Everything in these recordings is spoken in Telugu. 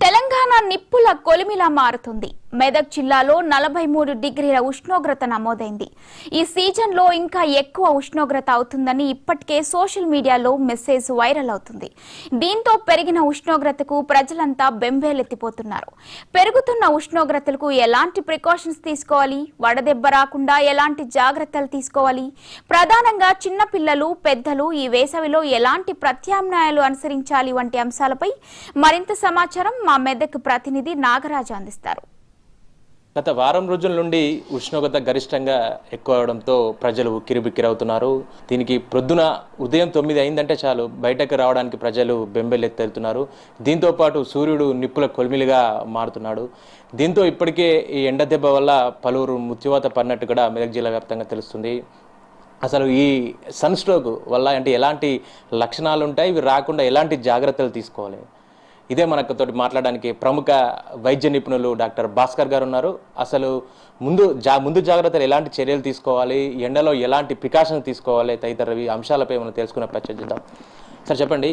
తెలంగాణ నిప్పుల కొలిమిలా మారుతుంది. మెదక్ జిల్లాలో 43 డిగ్రీల ఉష్ణోగ్రత నమోదైంది. ఈ సీజన్లో ఇంకా ఎక్కువ ఉష్ణోగ్రత అవుతుందని ఇప్పటికే సోషల్ మీడియాలో మెసేజ్ వైరల్ అవుతుంది. దీంతో పెరిగిన ఉష్ణోగ్రతకు ప్రజలంతా బెంబేలెత్తిపోతున్నారు. పెరుగుతున్న ఉష్ణోగ్రతలకు ఎలాంటి ప్రికాషన్స్ తీసుకోవాలి, వడదెబ్బ రాకుండా ఎలాంటి జాగ్రత్తలు తీసుకోవాలి, ప్రధానంగా చిన్నపిల్లలు, పెద్దలు ఈ వేసవిలో ఎలాంటి ప్రత్యామ్నాయాలు అనుసరించాలి వంటి అంశాలపై మరింత సమాచారం మా మెదక్ ప్రతినిధి నాగరాజు అందిస్తారు. గత వారం రోజుల నుండి ఉష్ణోగ్రత గరిష్టంగా ఎక్కువ అవడంతో ప్రజలు ఉక్కిరిబిక్కిరవుతున్నారు. దీనికి ప్రొద్దున ఉదయం 9 అయిందంటే చాలు బయటకు రావడానికి ప్రజలు బెంబేలెత్తెళ్తున్నారు. దీంతో పాటు సూర్యుడు నిప్పుల కొలిమిలుగా మారుతున్నాడు. దీంతో ఇప్పటికే ఈ ఎండ దెబ్బ వల్ల పలువురు మృత్యువాత పడినట్టు కూడా మెదక్ జిల్లా వ్యాప్తంగా తెలుస్తుంది. అసలు ఈ సన్ స్ట్రోక్ వల్ల అంటే ఎలాంటి లక్షణాలు ఉంటాయి, ఇవి రాకుండా ఎలాంటి జాగ్రత్తలు తీసుకోవాలి, ఇదే మనతో మాట్లాడడానికి ప్రముఖ వైద్య నిపుణులు డాక్టర్ భాస్కర్ గారు ఉన్నారు. అసలు ముందు జాగ్రత్తలు ఎలాంటి చర్యలు తీసుకోవాలి, ఎండలో ఎలాంటి ప్రికాషన్స్ తీసుకోవాలి తదితర అంశాలపై మనం తెలుసుకునే ప్రయత్నం చేద్దాం. సార్ చెప్పండి,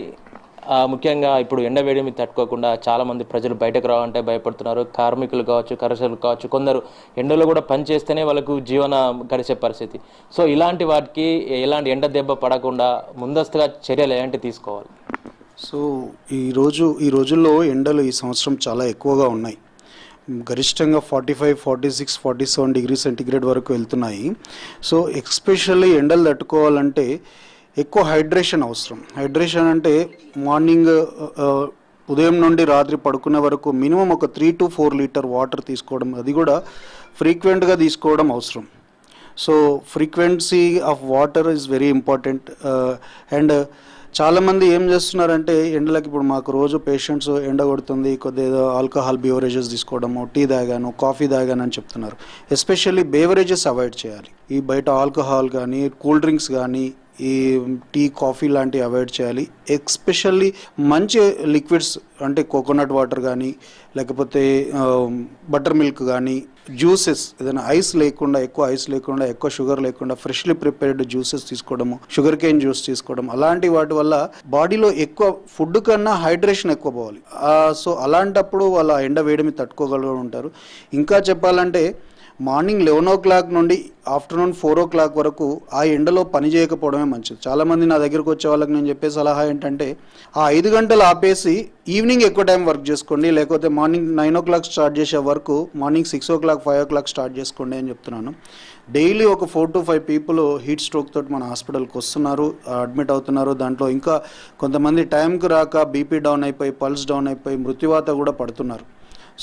ముఖ్యంగా ఇప్పుడు ఎండ వేడిని తట్టుకోకుండా చాలామంది ప్రజలు బయటకు రావాలంటే భయపడుతున్నారు. కార్మికులు కావచ్చు, కర్షకులు కావచ్చు, కొందరు ఎండలో కూడా పని చేస్తేనే వాళ్ళకు జీవనం గడిచే పరిస్థితి. సో ఇలాంటి వాటికి ఎలాంటి ఎండ దెబ్బ పడకుండా ముందస్తుగా చర్యలు ఎలాంటి తీసుకోవాలి? సో ఈ రోజుల్లో ఎండలు ఈ సంవత్సరం చాలా ఎక్కువగా ఉన్నాయి. గరిష్టంగా 45, 46, 47 డిగ్రీ సెంటిగ్రేడ్ వరకు వెళ్తున్నాయి. సో ఎస్పెషల్లీ ఎండలు తట్టుకోవాలంటే ఎక్కువ హైడ్రేషన్ అవసరం. హైడ్రేషన్ అంటే మార్నింగ్ ఉదయం నుండి రాత్రి పడుకునే వరకు మినిమం ఒక 3 to 4 లీటర్ వాటర్ తీసుకోవడం, అది కూడా ఫ్రీక్వెంట్గా తీసుకోవడం అవసరం. So frequency of water is very important. And చాలామంది ఏం చేస్తున్నారంటే ఎండలకి, ఇప్పుడు మాకు రోజు పేషెంట్స్ ఎండ కొడుతుంది, కొద్దిగా ఆల్కహాల్ బేవరేజెస్ తీసుకోవడము, టీ తాగాను, కాఫీ తాగాను అని చెప్తున్నారు. ఎస్పెషల్లీ బేవరేజెస్ అవాయిడ్ చేయాలి. ఈ బయట ఆల్కహాల్ కానీ, కూల్ డ్రింక్స్ కానీ, ఈ టీ, కాఫీ లాంటివి అవాయిడ్ చేయాలి. ఎస్పెషల్లీ మంచి లిక్విడ్స్ అంటే కోకోనట్ వాటర్ కానీ, లేకపోతే బటర్ మిల్క్ కానీ, జ్యూసెస్ ఏదైనా ఐస్ లేకుండా, ఎక్కువ షుగర్ లేకుండా ఫ్రెష్లీ ప్రిపేర్డ్ జ్యూసెస్ తీసుకోవడము, షుగర్ కేన్ జ్యూస్ తీసుకోవడం, అలాంటి వాటి వల్ల బాడీలో ఎక్కువ ఫుడ్ కన్నా హైడ్రేషన్ ఎక్కువ పోవాలి. సో అలాంటప్పుడు వాళ్ళ ఎండ వేడిమి తట్టుకోగలుగుతూ ఉంటారు. ఇంకా చెప్పాలంటే మార్నింగ్ 11 o'clock నుండి ఆఫ్టర్నూన్ 4 o'clock వరకు ఆ ఎండలో పని చేయకపోవడమే మంచిది. చాలామంది నా దగ్గరకు వచ్చే వాళ్ళకి నేను చెప్పే సలహా ఏంటంటే, ఆ 5 గంటలు ఆపేసి ఈవినింగ్ ఎక్కువ టైం వర్క్ చేసుకోండి, లేకపోతే మార్నింగ్ 9 o'clock స్టార్ట్ చేసే work morning 6 o'clock, 5 o'clock start చేసుకోండి అని చెప్తున్నాను. డైలీ ఒక 4 to 5 పీపుల్ హీట్ స్ట్రోక్ తోటి మన హాస్పిటల్కి వస్తున్నారు, అడ్మిట్ అవుతున్నారు. దాంట్లో ఇంకా కొంతమంది టైంకి రాక బీపీ డౌన్ అయిపోయి, పల్స్ డౌన్ అయిపోయి మృత్యువాత కూడా పడుతున్నారు.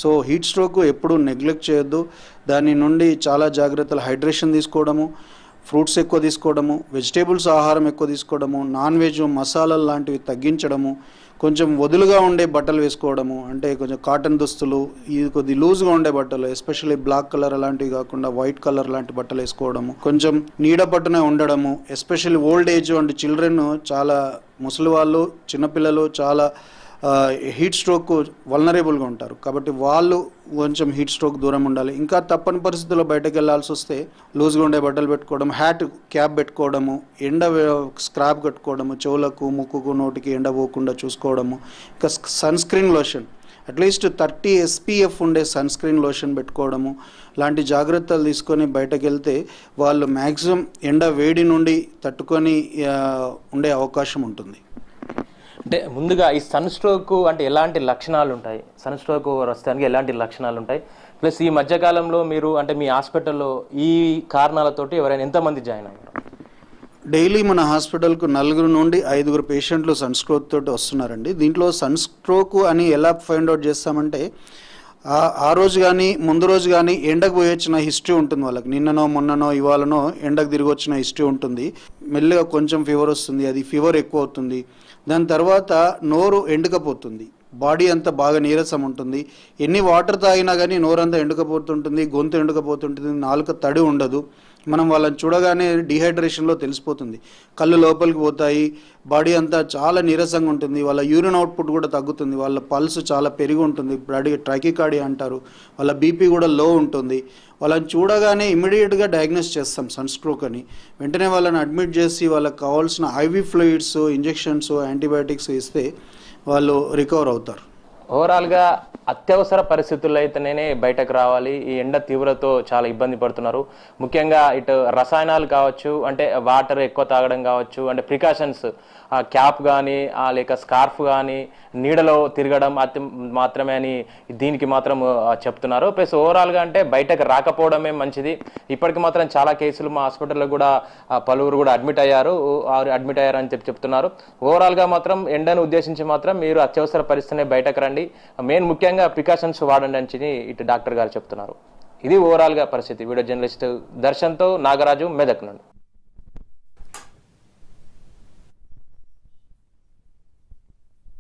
సో హీట్ స్ట్రోక్ ఎప్పుడూ నెగ్లెక్ట్ చేయొద్దు. దాని నుండి చాలా జాగ్రత్తలు, హైడ్రేషన్ తీసుకోవడము, ఫ్రూట్స్ ఎక్కువ తీసుకోవడము, వెజిటేబుల్స్ ఆహారం ఎక్కువ తీసుకోవడము, నాన్ వెజ్ మసాలాలు లాంటివి తగ్గించడము, కొంచెం వదులుగా ఉండే బట్టలు వేసుకోవడము, అంటే కొంచెం కాటన్ దుస్తులు, ఇది కొద్ది లూజ్గా ఉండే బట్టలు, ఎస్పెషల్లీ బ్లాక్ కలర్ అలాంటివి కాకుండా వైట్ కలర్ లాంటి బట్టలు వేసుకోవడము, కొంచెం నీడ పట్టునే ఉండడము. Especially old age and children, చాలా ముసలి వాళ్ళు, చిన్నపిల్లలు చాలా హీట్ స్ట్రోక్ వల్నరబుల్గా ఉంటారు. కాబట్టి వాళ్ళు కొంచెం హీట్ స్ట్రోక్ దూరం ఉండాలి. ఇంకా తప్పని పరిస్థితుల్లో బయటకు వెళ్ళాల్సి వస్తే లూజ్గా ఉండే బట్టలు పెట్టుకోవడం, క్యాప్ పెట్టుకోవడము, ఎండ స్క్రాప్ కట్టుకోవడము, చెవులకు, ముక్కుకు, నోటికి ఎండ పోకుండా చూసుకోవడము. ఇంకా sunscreen lotion, at least 30 SPF ఉండే సన్ స్క్రీన్ లోషన్ పెట్టుకోవడము, లాంటి జాగ్రత్తలు తీసుకొని బయటకు వెళ్తే వాళ్ళు మ్యాక్సిమం ఎండ వేడి నుండి తట్టుకొని ఉండే అవకాశం ఉంటుంది. అంటే ముందుగా ఈ సన్ స్ట్రోక్ అంటే ఎలాంటి లక్షణాలు ఉంటాయి, సన్ స్ట్రోక్ వస్తానికి ఎలాంటి లక్షణాలు ఉంటాయి, ప్లస్ ఈ మధ్యకాలంలో మీరు అంటే మీ హాస్పిటల్లో ఈ కారణాలతోటి ఎవరైనా ఎంతమంది జాయిన్ అయ్యారు? డైలీ మన హాస్పిటల్కు 4 నుండి 5 పేషెంట్లు సన్ స్ట్రోక్ తోటి వస్తున్నారండి. దీంట్లో సన్ స్ట్రోక్ అని ఎలా ఫైండ్ అవుట్ చేస్తామంటే, ఆ రోజు కానీ ముందు రోజు కానీ ఎండకు పోయి వచ్చిన హిస్టరీ ఉంటుంది వాళ్ళకి. నిన్ననో మొన్ననో ఇవాళనో ఎండకు తిరిగి వచ్చిన హిస్టరీ ఉంటుంది. మెల్లిగా కొంచెం ఫీవర్ వస్తుంది, అది ఫీవర్ ఎక్కువ అవుతుంది. దాని తర్వాత నోరు ఎండుకపోతుంది, బాడీ అంతా బాగా నీరసం ఉంటుంది. ఎన్ని వాటర్ తాగినా కానీ నోరంతా ఎండుకపోతుంటుంది, గొంతు ఎండుకపోతుంటుంది, నాలుక తడి ఉండదు. మనం వాళ్ళని చూడగానే డిహైడ్రేషన్లో తెలిసిపోతుంది. కళ్ళు లోపలికి పోతాయి, బాడీ అంతా చాలా నీరసంగా ఉంటుంది, వాళ్ళ యూరిన్ అవుట్పుట్ కూడా తగ్గుతుంది, వాళ్ళ పల్స్ చాలా పెరిగి ఉంటుంది, ట్రైకికార్డియా అంటారు, వాళ్ళ బీపీ కూడా లో ఉంటుంది. వాళ్ళని చూడగానే ఇమీడియట్గా డయాగ్నోస్ చేస్తాం సన్ స్ట్రోక్ అని. వెంటనే వాళ్ళని అడ్మిట్ చేసి వాళ్ళకి కావాల్సిన ఐవీ ఫ్లూయిడ్స్, ఇంజెక్షన్స్, యాంటీబయాటిక్స్ ఇస్తే వాళ్ళు రికవర్ అవుతారు. ఓవరాల్గా అత్యవసర పరిస్థితుల్లో అయితేనే బయటకు రావాలి. ఈ ఎండ తీవ్రతతో చాలా ఇబ్బంది పడుతున్నారు. ముఖ్యంగా ఇటు రసాయనాలు కావచ్చు, అంటే వాటర్ ఎక్కువ తాగడం కావచ్చు, అంటే ప్రికాషన్స్ క్యాప్ కానీ లేక స్కార్ఫ్ కానీ నీడలో తిరగడం మాత్రమే అని దీనికి మాత్రం చెప్తున్నారు. ప్లస్ ఓవరాల్గా అంటే బయటకు రాకపోవడమే మంచిది. ఇప్పటికి మాత్రం చాలా కేసులు మా హాస్పిటల్లో కూడా పలువురు కూడా అడ్మిట్ అయ్యారు అని చెప్తున్నారు. ఓవరాల్గా మాత్రం ఎండను ఉద్దేశించి మాత్రం మీరు అత్యవసర పరిస్థితినే బయటకు రండి. మెయిన్ ముఖ్యంగా ప్రికాషన్స్ వాడండి అని ఇటు డాక్టర్ గారు చెప్తున్నారు. ఇది ఓవరాల్గా పరిస్థితి. వీడియో జర్నలిస్ట్ దర్శన్తో నాగరాజు, మెదక్ నుండి.